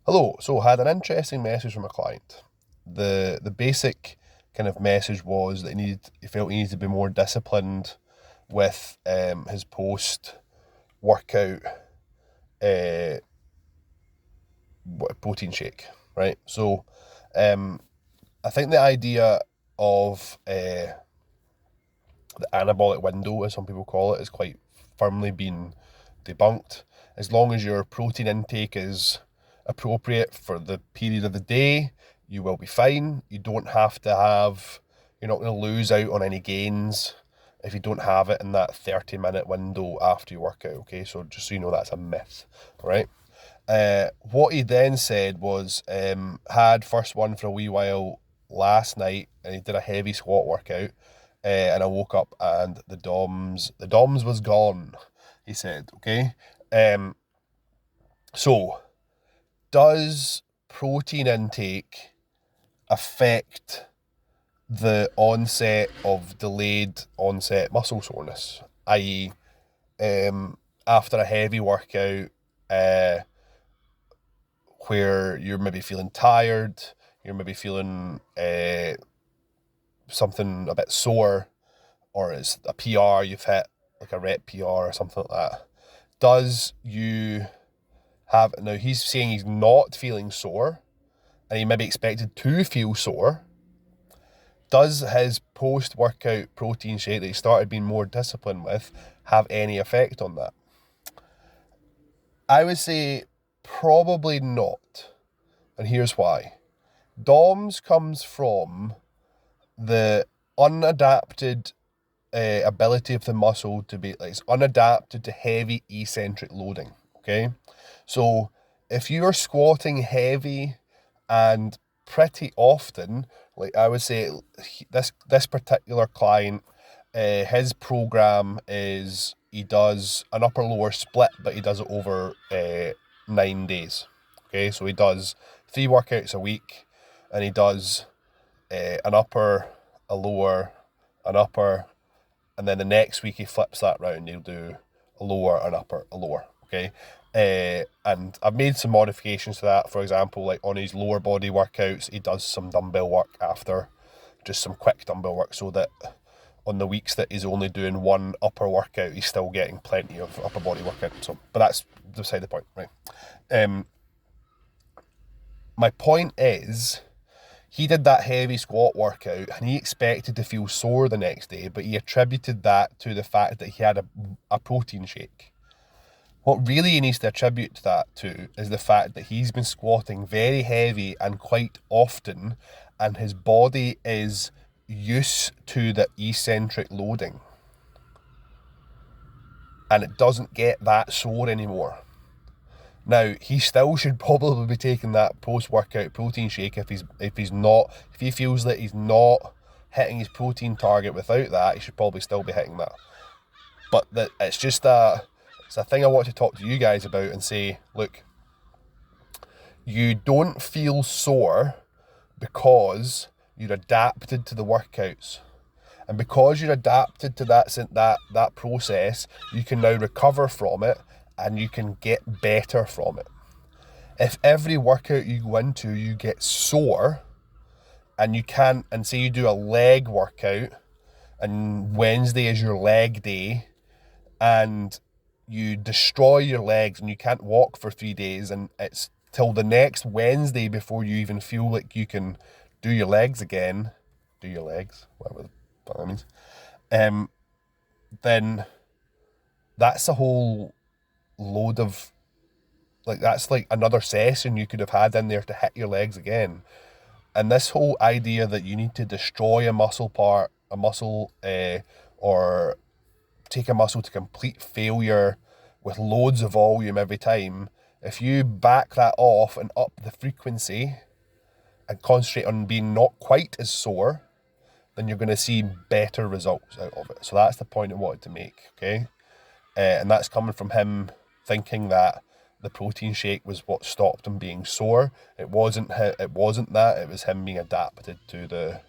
Hello. So I had an interesting message from a client. The basic kind of message was that he felt he needed to be more disciplined with his post workout uh, protein shake. Right. So um, I think the idea of the anabolic window, as some people call it, is quite firmly been debunked. As long as your protein intake is appropriate for the period of the day, you will be fine. You don't have to have, you're not going to lose out on any gains if you don't have it in that 30-minute window after your workout. Okay, so just so you know, that's a myth, right? What he then said was, had first one for a wee while last night, and he did a heavy squat workout, and I woke up and the DOMS was gone. He said, okay. Um, so does protein intake affect the onset of delayed onset muscle soreness, i.e., after a heavy workout, uh, where you're maybe feeling tired, you're maybe feeling something a bit sore, or it's a PR you've hit, like a rep PR or something like that. Does you have, now he's saying he's not feeling sore, and he maybe expected to feel sore. Does his post workout protein shake that he started being more disciplined with have any effect on that? I would say probably not. And here's why. DOMS comes from the unadapted ability of the muscle to be, like, it's unadapted to heavy eccentric loading. Okay, so if you're squatting heavy and pretty often, like I would say, this particular client, his program is he does an upper lower split, but he does it over 9 days. Okay, so he does 3 workouts a week, and he does an upper, a lower, an upper, and then the next week he flips that round. He'll do a lower, an upper, a lower. Okay, and I've made some modifications to that. For example, like on his lower body workouts, he does some dumbbell work after, just some quick dumbbell work, so that on the weeks that he's only doing one upper workout, he's still getting plenty of upper body workout. So, but that's beside the point, right? Um, my point is, he did that heavy squat workout and he expected to feel sore the next day, but he attributed that to the fact that he had a protein shake. What really he needs to attribute that to is the fact that he's been squatting very heavy and quite often, and his body is used to the eccentric loading. And it doesn't get that sore anymore. Now, he still should probably be taking that post-workout protein shake if he feels that he's not hitting his protein target without that. He should probably still be hitting that. But it's a thing I want to talk to you guys about and say, look, you don't feel sore because you're adapted to the workouts. And because you're adapted to that process, you can now recover from it and you can get better from it. If every workout you go into you get sore, and you can't, and say you do a leg workout and Wednesday is your leg day, and you destroy your legs and you can't walk for 3 days, and it's till the next Wednesday before you even feel like you can do your legs again, whatever that means, then that's a whole load of, like, that's like another session you could have had in there to hit your legs again. And this whole idea that you need to destroy a muscle part, or take a muscle to complete failure with loads of volume every time, if you back that off and up the frequency and concentrate on being not quite as sore, then you're going to see better results out of it. So that's the point I wanted to make, okay? And that's coming from him thinking that the protein shake was what stopped him being sore. It wasn't that. It was him being adapted to the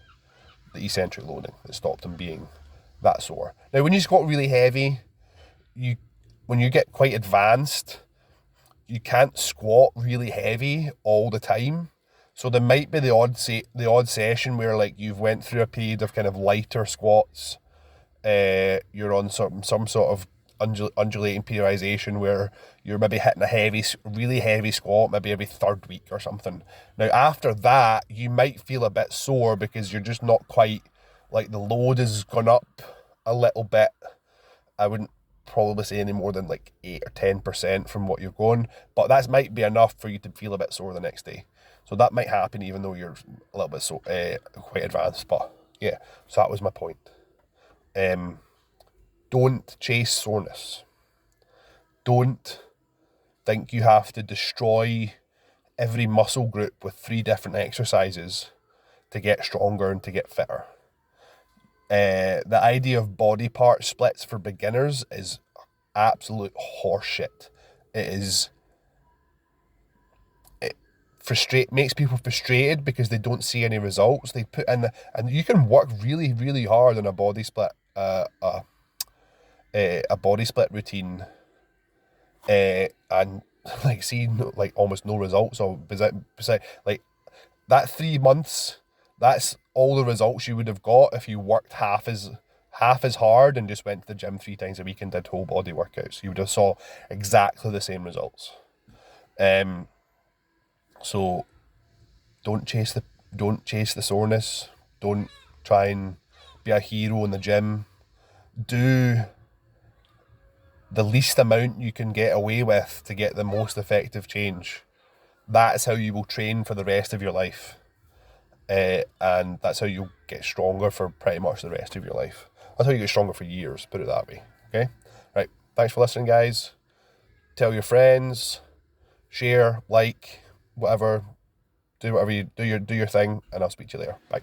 eccentric loading that stopped him being that sore. Now, when you squat really heavy, you when you get quite advanced, you can't squat really heavy all the time. So there might be the odd session where like you've went through a period of kind of lighter squats. You're on some sort of undulating periodization where you're maybe hitting a really heavy squat maybe every third week or something. Now after that, you might feel a bit sore because you're just not quite, like the load has gone up a little bit. I wouldn't probably say any more than like 8 or 10% from what you're going, but that might be enough for you to feel a bit sore the next day. So that might happen even though you're a little bit quite advanced. But yeah, so that was my point. Don't chase soreness. Don't think you have to destroy every muscle group with 3 different exercises to get stronger and to get fitter. The idea of body part splits for beginners is absolute horseshit. It makes people frustrated because they don't see any results. They put in and you can work really, really hard on a body split, a body split routine, and like see like almost no results. So besides like that 3 months, that's all the results you would have got if you worked half as hard and just went to the gym 3 times a week and did whole body workouts. You would have saw exactly the same results. So don't chase the soreness. Don't try and be a hero in the gym. Do the least amount you can get away with to get the most effective change. That's how you will train for the rest of your life. And that's how you'll get stronger for pretty much the rest of your life. That's how you get stronger for years, put it that way. Okay? Right. Thanks for listening, guys. Tell your friends, share, like, whatever. Do your thing, and I'll speak to you later. Bye.